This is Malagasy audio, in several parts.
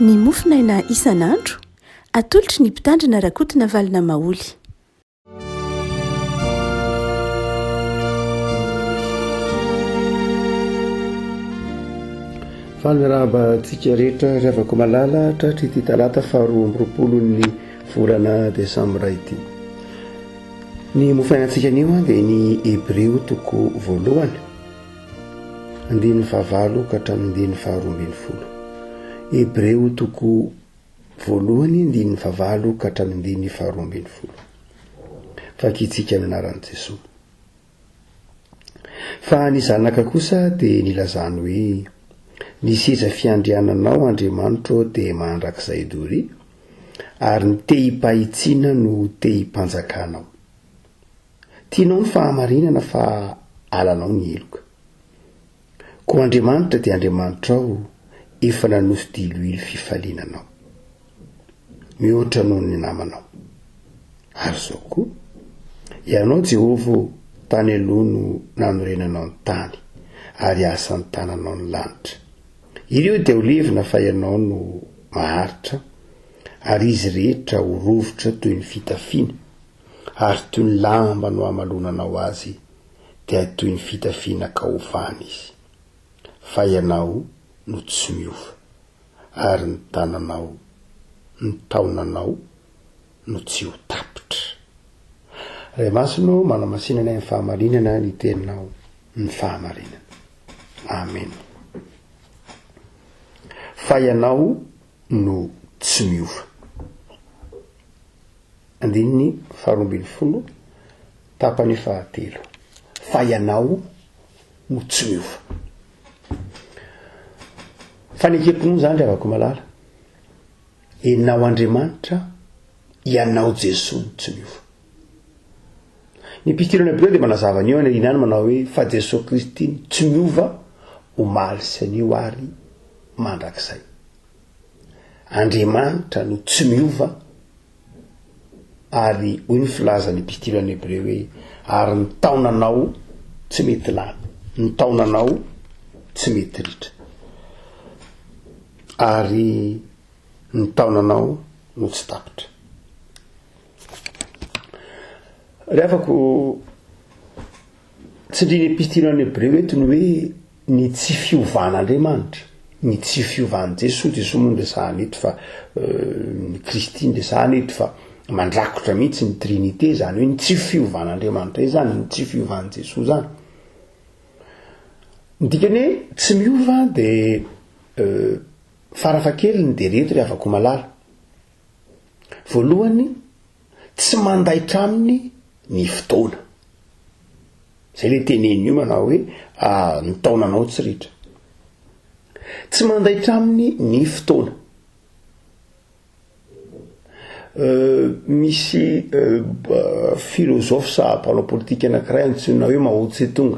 ny mofinaina isan'andro atolotry ny mpitandrina rakotina valina maoly. Fanoraba tsika rehetra riavako malala tratry ity talata 2 volana desambra ity. Ny mofainantsika anio dia ny Hébreo toko voalohany 9:9 ka hatramin'ny 9:12. Hébreo toko voalohany 9:9 ka hatramin'ny 9:12. Fakitsika amin'ny anaran'i Jesosy. Fa ny zanaka kosa dia nilazany hoe ny seza fiandriananao Andriamanitro dia mandrakizay dory, ary ny te hipahitsiana no te himpanjakanao. Tianao ny fahamarinana fa alanao ny heloka. Ko Andriamanitra dia Andriamanitra ao, efa nanosy diloilo fifalinanao, mihoatra noho ny namanao. Ary zao koa, ianao Jehovah tany aloha no nanorenanao ny tany, ary asan'ny tananao ny lanitra. Ireo dia ho levina fa ianao no maharitra, ary izy rehetra ho rovitra toy ny fitafiana, ary toy ny lamba no hamalonanao azy dia toy ny fitafiana ka hovany izy. Fa ianao no tsy miova, ary ny tananao, ny taonanao no tsy ho tapitra. Ray masino manamasinana ny fahamarinana ny teninao ny fahamarinana. Amen. Fa ianao no tsy miova. 2:12 tapany 3. Fa ianao no tsy miova. Fanekeko zany riavako malala. Ianao Andriamanitra, ianao Jesosy tsy miova. Ny mpitirana Hébreo dia manazava an'io any inany manao hoe fa Jesosy Kristy tsy miova omaly sy anio ary mandrakizay. Andriamanitra no tsy miova, ary hoy ny filaza ny mpitirana Hébreo hoe ary ny taonanao tsy mety lany, ny taonanao tsy mety ritra, ary ny taonanao no tsy tapitra. Reheafako tsindriny mpitirana Hébreo eto ny hoe ny tsy fiovan'Andriamanitra, ny tsy fiovan'i Jesosy. Jesosy moa ndresahany eto fa ny Kristy ndresahany eto fa mandrakotra mihitsy ny Trinité, zany hoe ny tsy fiovan'Andriamanitra zany, ny tsy fiovan'i Jesosy zany. Dikany tsy miova dia farafakeliny dia reto riavako malala. Voalohany, tsy mandaitra aminy ny fotoana. Zay le tenen'io manao hoe ny taonanao tsy ritra. Tsy mandaitra aminy ny fotoana. Misy filozofy sa mpanao politika anankiray antsoina hoe Mao Tse-tung,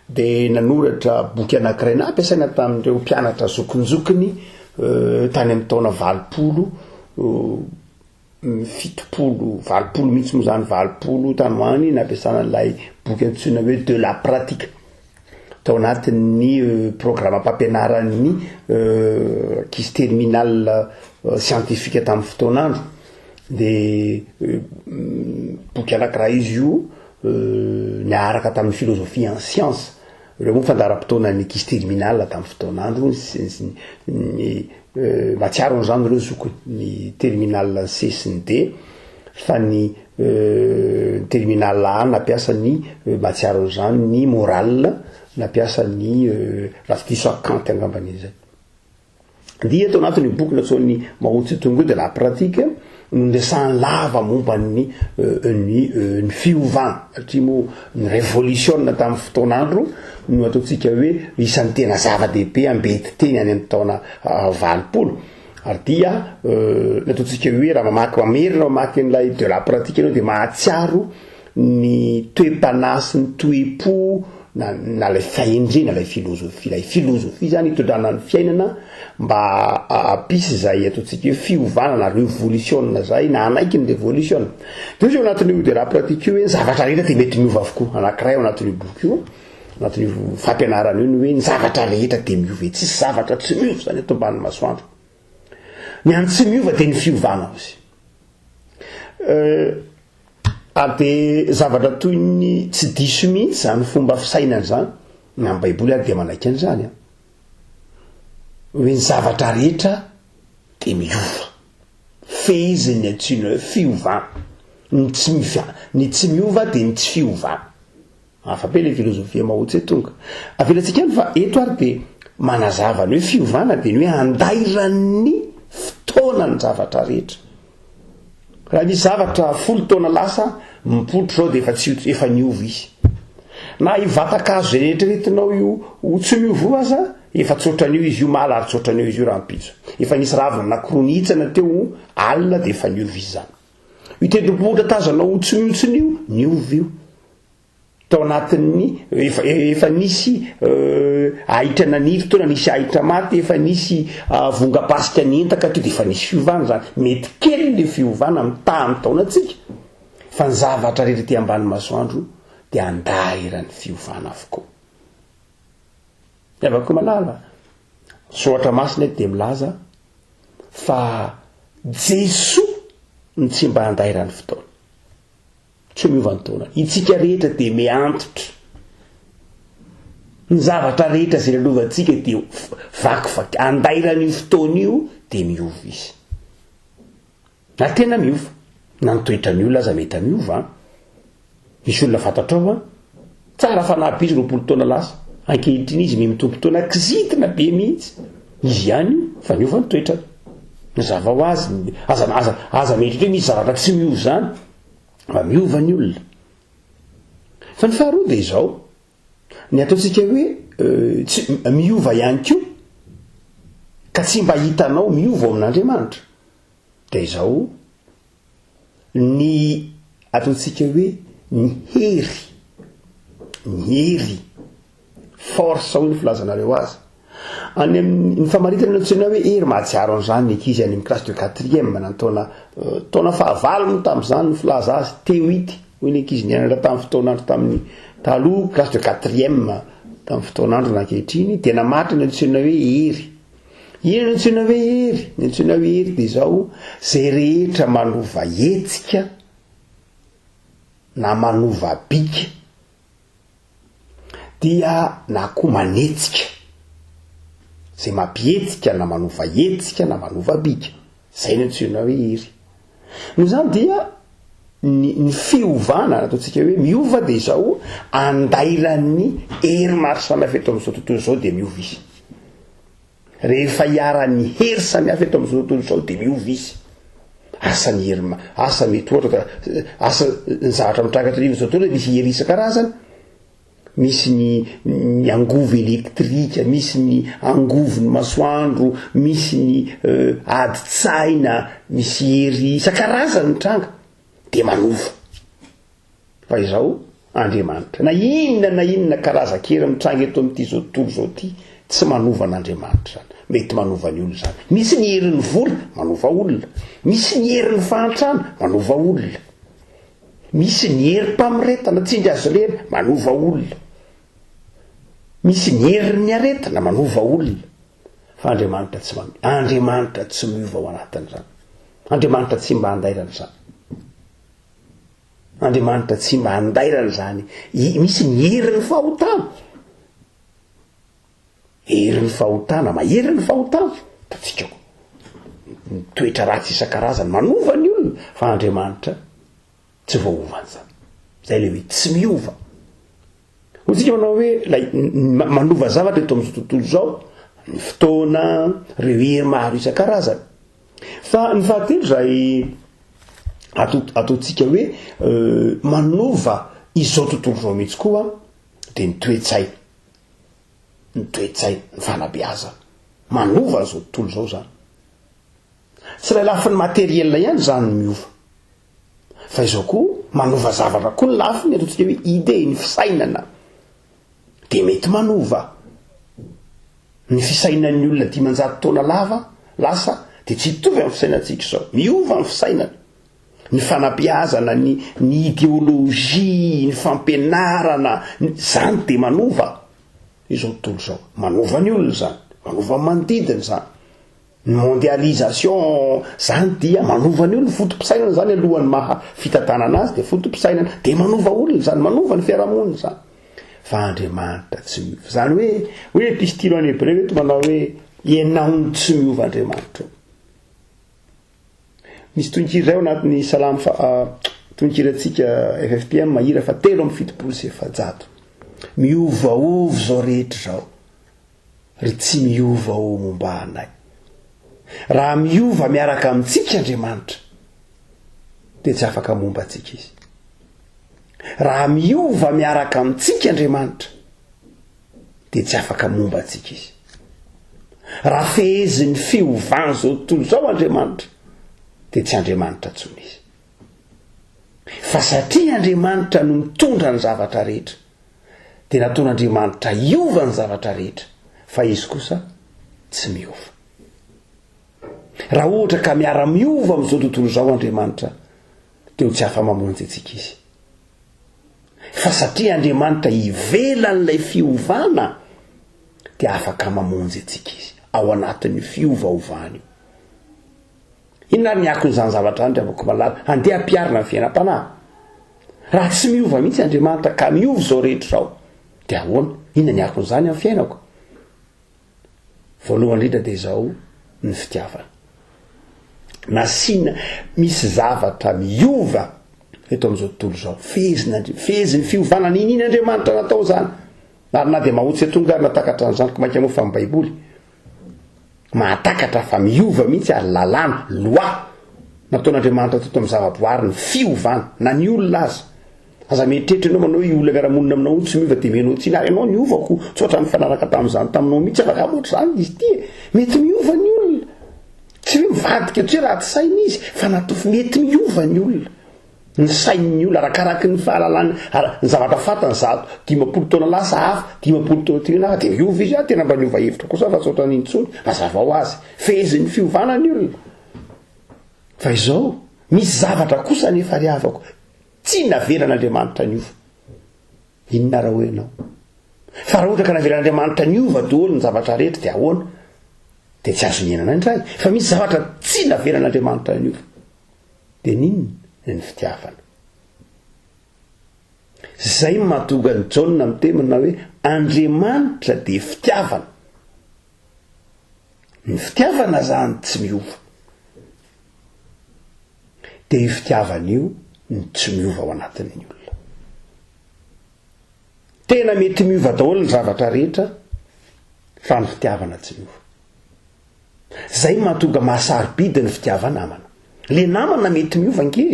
dia nanoratra boky anankiray nampiasaina tamin'ireo mpianatra zokinjokiny tany amin'ny taona 70 mihitsy moa zany 20 tanoany nampiasana an'ilay boky antsoina hoe de la pratique, tao anatin'ny programme mpampianaran'ny ankizy terminal scientifique tamin'ny fotoanandro. Dia boky anankiray izy io niaraka tamin'ny philosophie en science. Ireo moa fandaharam-potoana ny ankizy terminal tamin'ny fotoanandro, ny matsiaro zany ireo zokiny, ny terminal C sy ny D, fa ny terminal A nampiasa ny matsiaro zany ny moral, nampiasa ny rafidiso Kant angamban'izay. Dia tao anatin'ny boky natsoiny Mao Tse-tung de la pratique no ndresahany lava momba ny fiovana, satria moa ny révolution tamin'ny fotoanandro no ataontsika hoe isan'ny tena zava-dehibe ambety teny any amin'ny taona 20. Ary dia nataontsika hoe raha mamaky an'ilay de la pratique ianao dia mahatsiaro ny toe-panasy, ny toe-po na lay fahendrena, lay filozofia zany hitondrana ny fiainana mba apisy zay ataontsika hoe fiovana na révolution zay na anaiky ny révolution. Dia io anatin'io de la pratique io hoe zavatra rehetra dia mety miova avokoa. Anankiray ao anatin'io boky io, anatin'io fampianarana io ny hoe ny zavatra rehetra dia miova, tsisy zavatra tsy miova zany eto ambany masoandro. ny any tsy miova de ny fiovana ozy de zavatra toy ny tsy diso mihitsy zany fomba fisainany zany ny amin'ny baiboly ary de manaiky an'izany hoe ny zavatra rehetra de miova fehiziny antsina hoe fiovana ny tsy miova de ny tsy fiovana afabe le filozofia mahotsy e tonga avelatsika any fa eto ary de manazavany hoe fiovana de ny hoe andairan'ny fotoana ny zavatra rehetra raha nisy zavatra 10 taona lasa mipotro zao de efa niova izy na ivatakazo zay rehetraretinao io tsy miova aza efa tsoatran'io izy io mala ary tsoatran'io izy io raha mipitso efa nisy ravina na kronitsana teo alina de efa niova izy zany io tendrompohitra tazanao tsoniotson'io niova io tao anatin'ny efa nisy ahitra nanivy tona nisy ahitra maty efa nisy vongapasika nyentaka teo de efa nisy fiovana zany mety kely le fiovana mitahany taonatsika fa ny zavatra rehetra ty ambany masoandro de andairany fiovana avokoa avako malala soatra masina de milaza fa Jesoa ny tsy mba andairany fotoana tsy miova ny taona itsika rehetra de miantitra ny zavatra rehetra zay lalovantsika de vakivaky andairany fotoana io de miova izy na tena miova na nitoetra ny olona aza mety miova misy olona fantatrao tsara fanampy izy 20 taona lasa ankehitriny izy mitompo taona kizitina be mihitsy izy ihany fa miova ny toetra zava ho azy aza mety hoe misy zavatra tsy miova zany fa miova ny olona fa ny faharoa de izao ny ataontsika hoe miova ihany ko ka tsy mba hitanao miova ao amin'Andriamanitra de izao ny ataontsika hoe ny hery force hoy ny filazanareo azy any amin'ny famaritana antsona hoe hery mahatsiaro an'izany ny ankizy any amin'ny classe de 4e nantaona taona fahavalony tamin'izany ny filaza azy teo ity hoy ny ankizy nianatra tamin'ny fotoanandro tamin'ny taloha classe de 4e tamin'ny fotoanandro nankehitriny de namaritra ny antsona hoe hery ino ny antsona hoe hery ny antsona hoe hery de izao zay rehetra manova hetsika na manova bika dia na koa manetsika zay mampihetsika na manova hetsika na manova bika zay ny antsona hoe hery no zany dia ny fiovana ataontsika hoe miova de izao andairan'ny hery maro samihafa eto amin'izao tontolo izao de miova izy rehefa hiara-ny hery samihafa eto amin'izao tontolo izao de miova izy asany hery asa mety ohatra asa ny zavatra mitrakatra izao tontolo misy hery isan-karazany misy ny angovo elektrika misy ny angovony masoandro misy ny adi-tsaina misy hery isan-karazany tranga de manova fa izao Andriamanitra na inona karazan-kery mitranga eto amin'ity zao tontolo zao ty tsy manova an'Andriamanitra zany mety manova ny olona zany misy ny herin'ny vola manova olona misy ny herin'ny fahantrana manova olona misy ny herim-pamiretana tsindry azy reny manova olona misy ny herin'ny aretana manova olona fa Andriamanitra tsy miova ao anatin'izany Andriamanitra tsy mba andairana zany Andriamanitra tsy mba andairana zany misy ny herin'ny fahotana maherin'ny fahotana tatsika toetra ratsy isan-karazany manova ny olona fa Andriamanitra tsy voaovany zany zay le hoe tsy miova otsika manao hoe manova zavatra eto amin'izao tontolo zao ny fotoana reo hery maro isan-karazany fa ny fahatelo zay ataontsika hoe manova izao tontolo zao mihitsy koa de ny toe-tsaina ny fanabeazana manova zao tontolo zao zany tsy ilay lafin'ny materiel ihany zany ny miova fa izao koa manova zavatra koa ny lafiny ataontsika hoe ide ny fisainana de mety manova ny fisainan'ny olona 10 taona lasa de tsy hitovy amin'ny fisainantsika zao miova amin'ny fisainana ny fanabeazana ny ideolojia ny fampianarana zany de manova izao tontolo zao manova ny olona zany manova manodidina zany ny mondialisation zany dia manova ny olona fotom-pisainana zany alohan'ny maha fitantanana azy de fotom-pisainana de manova olona zany manova ny fiarahamonina zany fa Andriamanitra tsy miova zany hoe epistilo any Hébreu eto manao hoe ianao tsy miova Andriamanitra. Misy tononkira zay ao anatin'ny salamo tononkiratsika FFPM mahira fa 3:7 miovaova zao rehetra zao ry tsy miova o momba anay. Raha miova miaraka amintsika Andriamanitra de tsy afaka momba antsika izy. Raha miova miaraka amintsika Andriamanitra de tsy afaka momba antsika izy. Raha fehezin'ny fiovany zao tontolo zao Andriamanitra de tsy Andriamanitra tsony izy. Fa satria Andriamanitra no mitondra ny zavatra rehetra de nataon'Andriamanitra iova ny zavatra rehetra fa izy kosa tsy miova. Raha ohatra ka miara-miova amin'izao tontolo zao Andriamanitra de tsy afa mamonjy antsika izy. Fa satria Andriamanitra ivelan'ilay fiovana de afaka mamonjy antsika izy ao anatin'ny fiovaovany. Inona ny akon'izany zavatra any avako malala andeha ampiarina ny fiainam-panahy. Raha tsy miova mihitsy Andriamanitra ka miova zao rehetra zao de ahoana? Inona ny akon'izany amin'ny fiainako? Voalohany indrindra de zao ny fitiavana. Nasina misy zavatra miova eto amin'izao tontolo zao fehezin'ny fiovana nininy Andriamanitra natao zany. Na de mahotsy atonga ary natakatra an'izany ko mainka moa fa amin'ny Baiboly mahatakatra fa miova mihitsy ary lalàna loi nataon'Andriamanitra teto amin'ny zavaboary ny fiovana na ny olona aza. Aza mieritreritra ianao manao hoe olona miara-monina aminao tsy miova de menao tsiny ary ianao niovako tsotra mifanaraka tamin'izany taminao mihitsy afaka moatra zany izy ty mety miova ny olona. Tsy hoe mivadika tsy hoe raha tsy sainy izy fa natofo mety miova ny olona. Ny sain'ny olona arakaraky ny fahalalany ny zavatra fatany zato 10 taona lasa hafa 10 taona tena hafa de miova izy tena mba niova hevitra kosa fa tsotra n'intsony mazava ho azy fehezin'ny fiovana ny olona. Fa izao misy zavatra kosa nefa riavako tsy naveran'Andriamanitra niova. Inona raha hoe ianao? Fa raha ohatra ka naveran'Andriamanitra niova daholo ny zavatra rehetra de ahoana? De tsy azo miainana indray. Fa misy zavatra tsy naveran'Andriamanitra niova. De ninona? Ny fitiavana. Zay mahatonga ny Jaona mitemina hoe Andriamanitra de fitiavana. Ny fitiavana zany tsy miova. De io fitiavana io ny tsy miova ao anatin'ny olona. Tena mety miova daholo ny zavatra rehetra fa ny fitiavana tsy miova. Zay mahatonga mahasarobidy ny fitiavana namana. Le namana mety miova ange.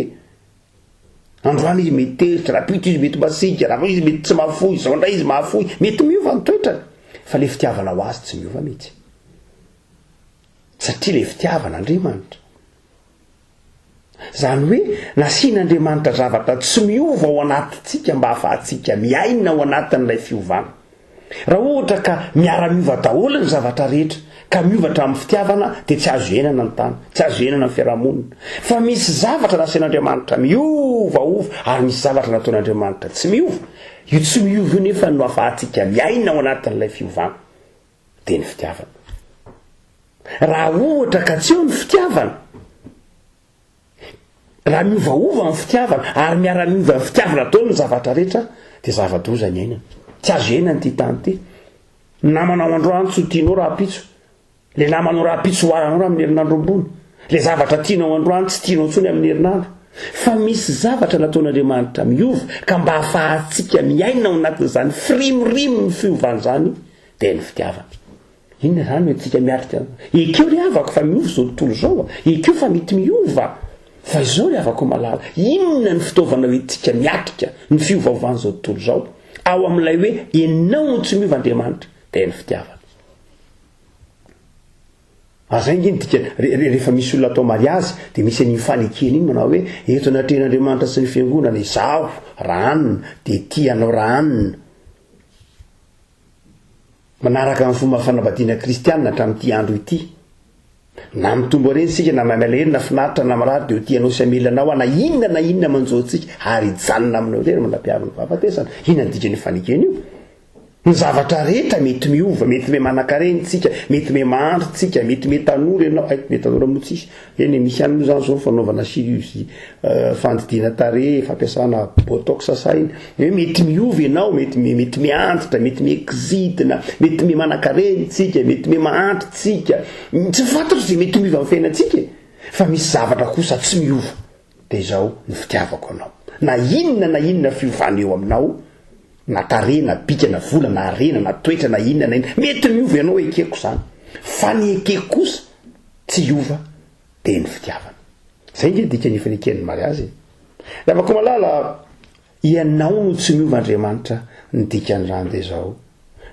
Androany izy mety teritra, rapito izy mety masika, raha izy mety tsy mahafoy, zao ndray izy mahafoy, mety miova ny toetrany. Fa le fitiavana ho azy tsy miova mihitsy. Satria le fitiavana Andriamanitra. Zany hoe nasian'Andriamanitra zavatra tsy miova ao anatintsika mba ahafahantsika miaina ao anatin'ilay fiovana. Raha ohatra ka miara-miova daholo ny zavatra rehetra ka miova hatramin'ny fitiavana de tsy azo iainana ny tany, tsy azo iainana ny fiarahamonina. Fa misy zavatra nasian'Andriamanitra miovaova ary misy zavatra nataon'Andriamanitra tsy miova. Io tsy miova io nefa no ahafahantsika miaina ao anatin'ilay fiovana de ny fitiavana. Raha ohatra ka tsy eo ny fitiavana, raha miovaova ny fitiavana ary miara-miova ny fitiavana daholo ny zavatra rehetra de zava-doza ny iainana. Tsy azo iainana ty tany ty. Namanao androany tsy ho tianao raha pitso. Le namanao raha pitso hoaranao raha amin'ny herinandro ambony. Le zavatra tianao androany tsy tianao tsony amin'ny herinandro. Fa misy zavatra nataon'Andriamanitra miova ka mba ahafahantsika miaina ao anatin'izany firimorimo ny fiovana zany de ny fitiavana. Inona zany hoe tsika miatrika ekeo ry avako fa miova zao tontolo zao ekeo fa mety miova. Fa izao ry avako malala inona ny fitaovana hoe tsika miatrika ny fiovaovana zao tontolo zao ao amin'ilay hoe ianao tsy miova Andriamanitra de ny fitiavana. Zay ngeny dika rehefa misy olona atao mariazy de misy an'iny fanekena iny manao hoe eto natrehan'Andriamanitra sy ny fiangonana izao ranona de ty anao ranona. Manaraka amin'ny fomba fanambadiana kristianina hatramin'ity andro ity. Na mitombo reny sika na mamelaheny na finaritra na marary de ty anao sy amelanao na inona manjao antsika ary janona aminao reny manam-piavana fahafatesana. Inona ny dikany fanekena io? ny zavatra rehetra mety miova, mety me manan-karenitsika, mety me mahandrotsika, mety me tanora ianao me tanora motsisy eny misy an'io zany zao fanaovana chirurgie fandidiana tarehy fampiasana botox sainy mety miova ianao, mety miantitra, mety miexidina, mety me manan-karenitsika, mety me mahantrotsika, tsy fantatro zay mety miova amin'ny fiainantsika fa misy zavatra kosa tsy miova. De zao ny fitiavako anao, na inona fiovana eo aminao, na tare na bika na vola na arena na toetra na inona na inona mety miova ianao ekeko zany, fa ny ekeko kosa tsy iova de ny fitiavana. Zay nge dika ny faneken'ny mariazy. Afaka malala ianao no tsy miova Andriamanitra ny dikan'izany de zao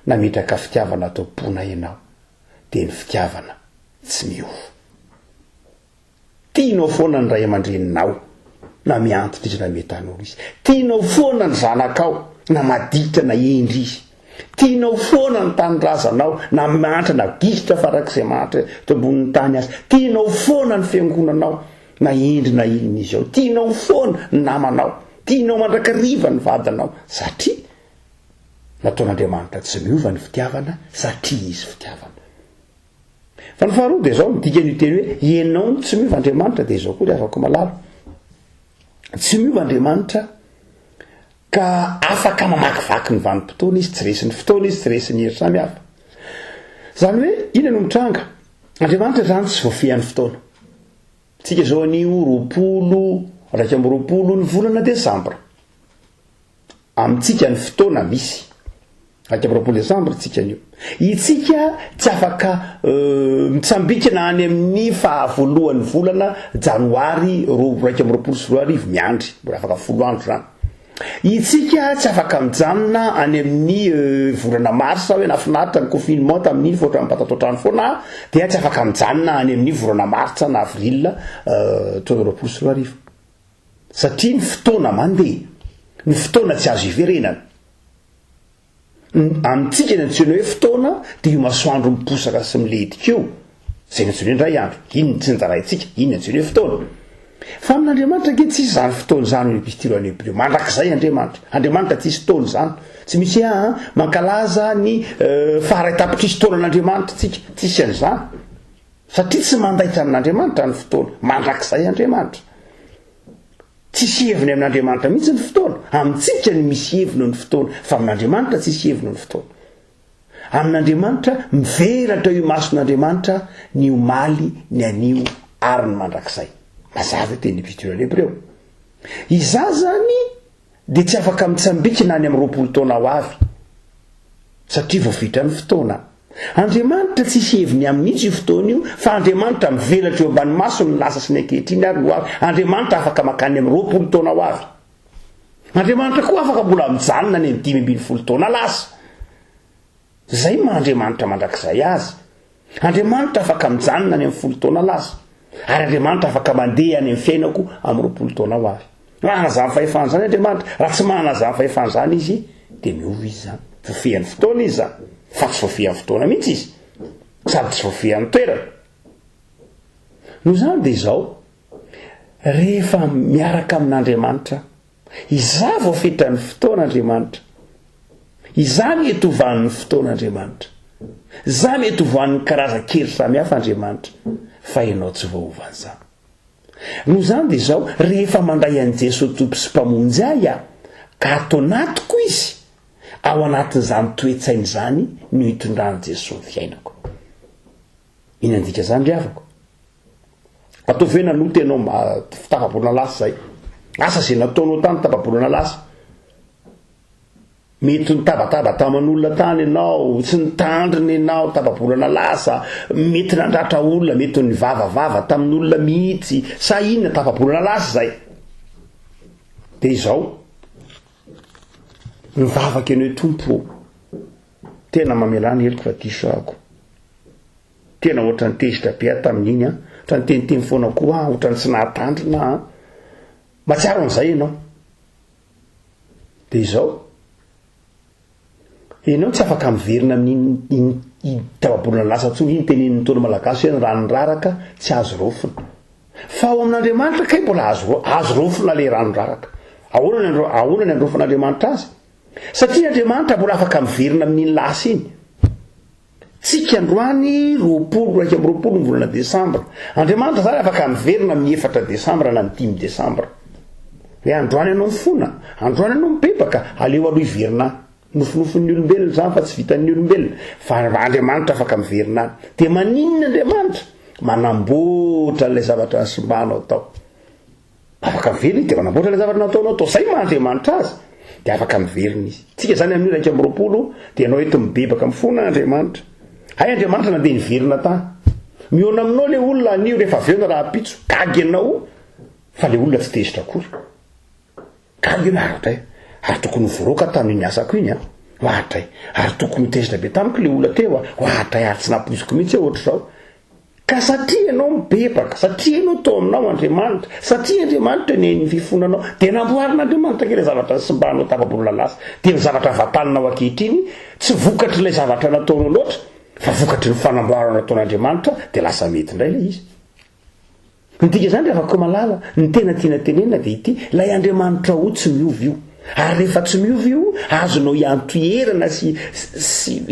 nametraka fitiavana tompona ianao de ny fitiavana tsy miova. Tianao foana ny ray aman-dreninao na miantitra na metan'olo izy, tianao foana ny zanakao na maditra na endry izy, tianao foana ny tanindrazanao na mantra na gisitra farak'izay mantra to ambonin'ny tany azy, tianao foana ny fiangonanao na endry na inona izy ao, tianao foana ny namanao, tianao mandrakariva ny vadanao satria nataon'Andriamanitra tsy miova ny fitiavana satria izy fitiavana. Fa ny faharoa de zao midika ny teny hoe ianao tsy miova Andriamanitra de zao koa afaka malala tsy miova Andriamanitra ka afaka mamakivaky ny vanim-potoana izy, tsy resy ny fotoana izy, tsy resy ny hery samy hafa. Zany hoe ina no mitranga Andriamanitra zany tsy voafehan'ny fotoana. Tsika zao anio 20 ny volana Desambra amintsika ny fotoana misy 20 Desambra tsika anio, itsika tsy afaka mitsambikina any amin'ny fahavoloan'ny volana Janoary 20 miandry, mbola afaka 10 andro zany. Itsika tsy afaka mijanona any amin'ny volana Marsa hoe nafinaritra ny confinement tamin'iny fotra mipatatotrano foana, dia tsy afaka mijanona any amin'ny volana Martsa na Avril 20 satria ny fotoana mandeha, ny fotoana tsy azo iverenana. Amintsika ny antsoina hoe fotoana dia io masoandro miposaka sy miledika io, zay ny antsoina hoe indray andro, iny tsy nizaraintsika, iny ny antsoina hoe fotoana. Fa amin'Andriamanitra ange tsisy zany fotoana zany ny epistilo any Hébreu, mandrakizay Andriamanitra tsisy fotoana zany, tsy misy mankalaza ny faharetapitrisy fotoanan'Andriamanitra tsika, tsisy an'izany satria tsy mandaitra amin'Andriamanitra ny fotoana, mandrakizay Andriamanitra. Tsisy heviny amin'Andriamanitra mihitsy ny fotoana, amintsika ny misy heviny ny fotoana, fa amin'Andriamanitra tsisy heviny ny fotoana. Amin'Andriamanitra miveratra io mason'Andriamanitra ny omaly ny anio ary ny mandrakizay. Mazava teny epistilo any Hébreu. Iza zany de tsy afaka mitsambikina any amin'ny 20 taona ho avy satria voafitra ny fotoana. Andriamanitra tsisy heviny amin'itsy io fotoana io, fa Andriamanitra mivelatra eo ambany maso ny lasa sy ny ankehitriny ary ho avy. Andriamanitra afaka makany amin'ny 20 taona ho avy. Andriamanitra koa afaka mbola mijanona any amin'ny 5 taona lasa. Zay Andriamanitra mandrakizay azy. Andriamanitra afaka mijanona any amin'ny 10 taona lasa. Ary Andriamanitra afaka mandeha any amin'ny fiainako amin'ny 20 taona ho avy. Raha nazamy fahefana zany Andriamanitra, raha tsy manazamy fahefana zany izy de miova izy zany. Voafehan'ny fotoana izy zany, fa tsy voafehan'ny fotoana mihitsy izy, sady tsy voafehan'ny toerana. Noho zany de zao rehefa miaraka amin'Andriamanitra, iza voafetran'ny fotoan'Andriamanitra, iza mety hovan'ny fotoan'Andriamanitra, iza mety hovan'ny karazan-kery samy hafa Andriamanitra, fa ianao tsy voahovany zany. Noho zany de zao rehefa mandray an' Jesosy tompo sy mpamonjy ahy aho, ka atao anatiko izy ao anatin'izany toetsainy zany no hitondran'i Jesosy ny fiainako. Ina ndika zany ry havako? Ataovy hoe nanoty ianao tapabolana lasa zay, asa zay nataonao tany tapabolana lasa, mety nitabataba taman'olona tany ianao, tsy nitandrina ianao tapabolana lasa, mety nandratra olona, mety nivavavava tamin'olona mihitsy, sa inona tapabolana lasa zay. De izao nivavaka ianao tompo, tena mamelany heliko fa disoako, tena ohatra ny tezitra be tamin'iny ohatra ny teniteny foana koa ohatra ny tsy nahatandrina matsiaro an'izay ianao. De izao ianao tsy afaka miverina amin'ny tapabolana lasa ntsony, iny tenenin'ny tolo malagasy hoe ny ranony raraka tsy azo rofina, fa ao amin'Andriamanitra kay mbola azo rofina le ranony raraka. Ahoana ny androfan'Andriamanitra azy? satria andriamanitra mbola afaka miverina amin'iny lasa iny. Tsika androany 20 volana desambra, andriamanitra zany afaka miverina amin'ny 4 desambra na ny 5 desambra. Hoe androany anao mifona, androany anao mibebaka, aleo aloha iverina nofinofon'ny olombelona zany fa tsy vitan'ny olombelona, fa andriamanitra afaka miverina any. De maninona andriamanitra? Manamboatra n'ilay zavatra nasimbanao tao. Afaka miverina de manamboatra ilay zavatra nataonao tao, zay mahandriamanitra azy. De afaka miverina izy. Tsika zany amin'ny 20 de anao eto mibebaka mifona andriamanitra. Hay andriamanitra nandeha niverina tany. Miona aminao le olona anio rehefa avy eo na raha pitso, gagy anao fa le olona tsy tezitra akory. Gagy io ary tokony voroaka tamin'iny asako iny ohatray. Ary tokony tezitra be tamiko le olona teo ohatray, ary tsy napoiziko mihitsy ohatra zao. Ka satria ianao mibebaka, satria ianao tao aminao andriamanitra, satria andriamanitra ny fifonanao, de namboarin'andriamanitra ke le zavatra simbanao tapabolona lasa. De ny zavatra vatanao ankehitriny tsy vokatry ilay zavatra nataonao loatra, fa vokatry ny fanamboarana nataon'andriamanitra, de lasa mety indray le izy. Ntika zany rehefa ko malala ny tena tiana tenena de ity, lay andriamanitra ho tsy miovy io. Ary rehefa tsy miovy io, azonao iantoerana sy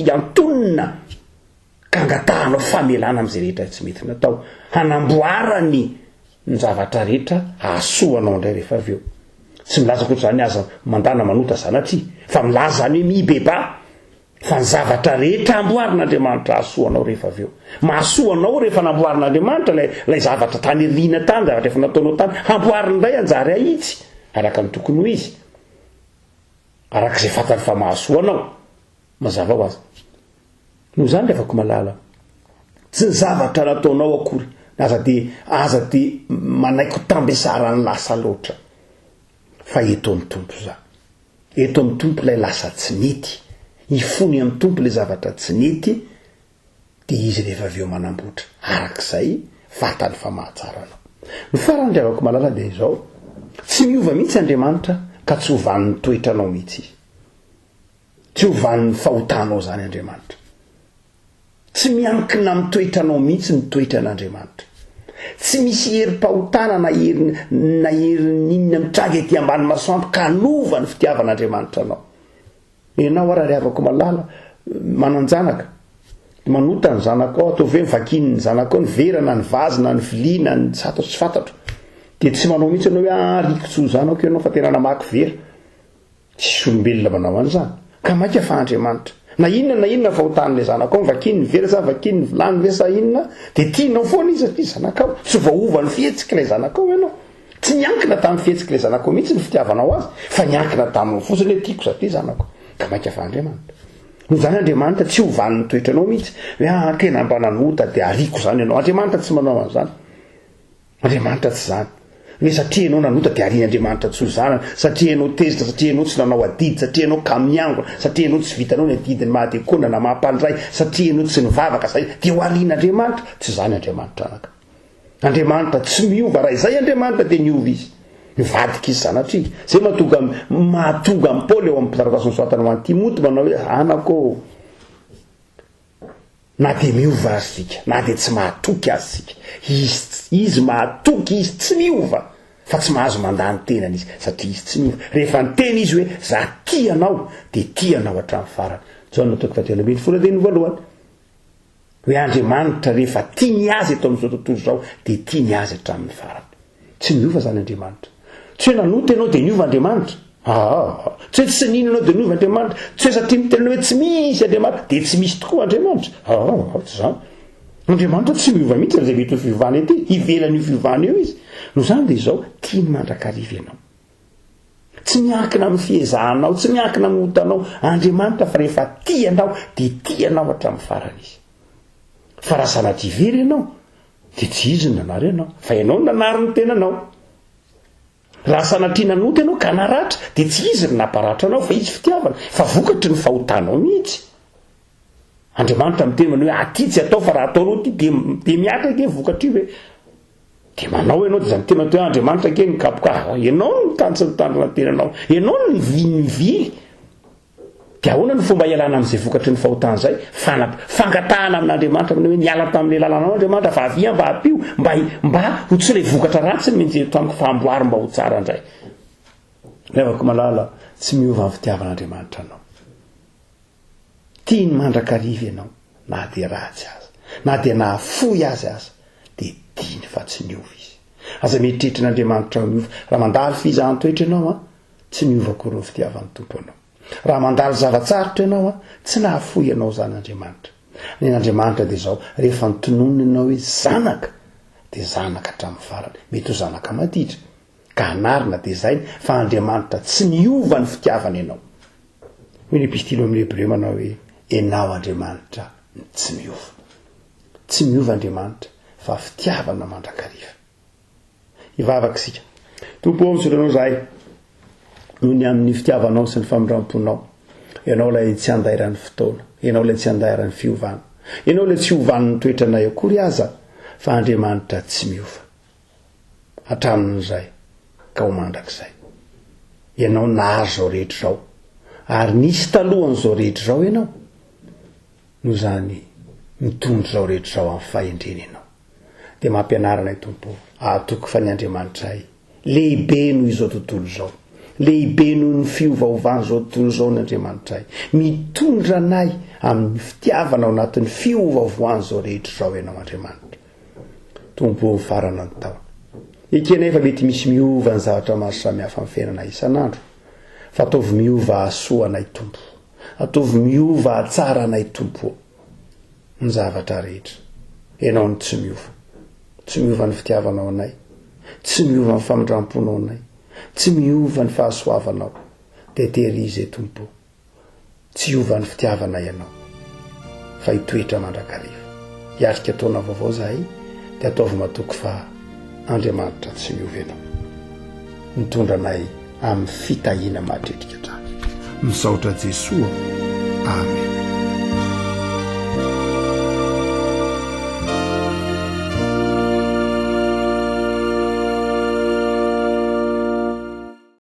iantonina ka angatahanao famelana amin'izay rehetra tsy mety natao, hanamboarany ny zavatra rehetra ahasoanao indray rehefa avy eo. Tsy milaza koa zany aza mandana manota zanatry, fa milaza ny hoe mibeba, fa ny zavatra rehetra amboarin'andriamanitra ahasoanao rehefa avy eo. Mahasoanao rehefa namboarin'andriamanitra lay zavatra tany rina tany, zavatra efa nataonao tany, amboariny indray anjary ahitsy araka ny tokony ho izy, arak'izay fantany fa mahasoanao mazava ho azy. Noho zany refako malala, tsy ny zavatra nataonao akory, aza de manaiko tambesara ny lasa loatra, fa eto amin'ny tompo za. Eto amin'ny tompo lay lasa tsy mety, ifony amin'ny tompo lay zavatra tsy mety, de izy rehefa avy eo manamboatra. Arak'izay fantany fa mahatsaranao. Ny farany refako malala de izao, tsy miova mihitsy andriamanitra ka tsy hovan'ny toetranao mihitsy izy. Tsy hovan'ny fahotanao zany andriamanitra. Tsy miankina amin'ny toetranao mihitsy ny toetran'andriamanitra. Tsy misy herim-pahotana na herin'inona mitraga ety ambany masoandro ka nova ny fitiavan'andriamanitra anao. Ianao ara rehavako malala mananjanaka, manota ny zanakao, atao hoe vakiny ny zanakao, ny verana, ny vazina, ny vilina, ny satatro tsy fantatro. De tsy manao mihitsy anao hoe rikotsoa zanako ianao fa tena namaky vera. Tsy olombelona manao an'izany. Ka maika fa andriamanitra. Na inona fahotan'ilay zanakao, ny vakiny ny vera sa vakiny ny vilany ve sa inona, de tianao foana izy satria zanakao, tsy voaova ny fihetsika ilay zanakao ianao. Tsy niankina tamin'ny fihetsika ilay zanakao mihitsy ny fitiavanao azy, fa niankina tamin'ny fotsiny hoe tiako satria zanako. Ka maika fa andriamanitra. Noho zany andriamanitra tsy hovan'ny toetranao mihitsy hoe tena mba nanota de ariko zany ianao. Andriamanitra tsy manao an'izany. Andriamanitra tsy zany. Hoe satria ianao nanota de arian'andriamanitra tsy ho zanany, satria ianao tezitra, satria ianao tsy nanao adidy, satria ianao kamiangona, satria ianao tsy vitanao ny adidiny mahadekona na mahampandray, satria ianao tsy nivavaka zay de ho arian'andriamanitra. Tsy zany andriamanitra anaka. Andriamanitra tsy miova, raha izay andriamanitra de niova izy. Mivadika izy zanatry. Zay mahatonga amin'ny Paoly eo amin'ny mpitaratasy ny soatana ho an'ny Timoty manao hoe anako, na de miova azy sika, na de tsy mahatoky azy sika, izy mahatoky, izy tsy miova, fa tsy mahazo mandany tenany izy satria izy tsy miova. Rehefa ny tena izy hoe za tianao de tianao hatramin'ny farany. Jaona toko 4:20 hoe andriamanitra rehefa tiany azy eto amin'izao tontolo zao de tiany azy hatramin'ny farany. Tsy miova zany andriamanitra. Tsy hoe nanota ianao de niova andriamanitra. Tsy hoe tsy nino ianao de niova andriamanitra. Tsy hoe satria mitenao hoe tsy misy andriamanitra de tsy misy tokoa andriamanitra. Tsy zany. Andriamanitra tsy miova mihitsy zay mety ho fiovana ety, ivelany io fiovana eo izy. No zany de izao tiany mandrakariva ianao. Tsy miankina amin'ny fiezahanao, tsy miankina amin'ny hotanao andriamanitra, fa rehefa tianao de tianao hatramin'ny farany izy. Fa raha sanatria very ianao de tsy izy ny nanary ianao, fa ianao ny nanary ny tenanao. Raha sanatria nanota ianao ka naratra de tsy izy ny naparatra anao, fa izy fitiavana, fa vokatry ny fahotanao mihitsy. Andriamanitra miteny manao hoe aty tsy atao fa raha ataonao ty de miatra ke vokatry hoe de manao ianao de zany tena hoe andriamanitra ke nikapoka, ianao ny tany sy nitandrina tenanao, ianao ny vily. De ahoana ny fomba ialana amin'izay vokatry ny fahotana zay? Fangatahana amin'andriamanitra hoe niala tamin'ilay lalanao andriamanitra fa avia mba apio mba ho tsy ilay vokatra ratsy ny menjery tamiko fa amboary mba ho tsara indray. reavako malala tsy miova amin'ny fitiavan'andriamanitra anao tiany mandrakariva ianao na de ratsy aza na de nahafoy azy aza de tiany fa tsy miova izy aza mietritrin'andriamanitra miova raha mandalo fizahanytoetra ianao a tsy miova koa reo fitiavan'ny tompo anao raha mandalo zavatsarotra ianao a tsy nahafoy ianao zan'andriamanitra nen'andriamanitra de zao rehefa nitononona ianao hoe zanaka de zanaka hatramin'ny farany mety ho zanaka maditra ka anarina de zay fa andriamanitra tsy miova ny fitiavana ianao hoy ny epistily amin'ny Hebreo manao hoe enao andriamanitra tsy miova andriamanitra fa fitiavana mandrakariva ivavaka sika tompo ao misoranao zahay noho ny amin'ny fitiavanao sy ny famindramponao ianao lay tsy andairan'ny fotoana ianao lay tsy andairan'ny fiovana ianao lay tsy hovan'ny toetranay akory aza fa andriamanitra tsy miova hatramin'izay ka ho mandrakizay ianao nahazo zao rehetra zao ary nisy talohan'izao rehetra zao ianao no zany mitondro zao rehetra zao amin'ny fahendrena ianao de mampianaranay tompo atoko fa ny andriamanitray lehibe noho izao tontolo zao lehibe noho ny fiovaovany zao tontolo zao ny andriamanitray mitondra anay amin'ny fitiavana ao anatin'ny fiovaovoany zao rehetra zao ianao andriamanitra tompo farana ny tao ekenay fa mety misy miova ny zavatra maro samihafa amin'ny fiainana isan'andro fa ataovy miova asoa anay tompo ataovy miova atsara anay tompo ny zavatra rehetra ianao ny tsy miova ny fitiavanao anay tsy miova ny famindramponao anay tsy miova ny fahasoavanao de tehirizy tompo tsy iova ny fitiavana ianao fa hitoetra mandrakariva hiarika taona vaovao zahay de ataovy matoky fa andriamanitra tsy miova ianao mitondra anay amin'ny fitahina matretrika hatrany misaotra Jesoa amen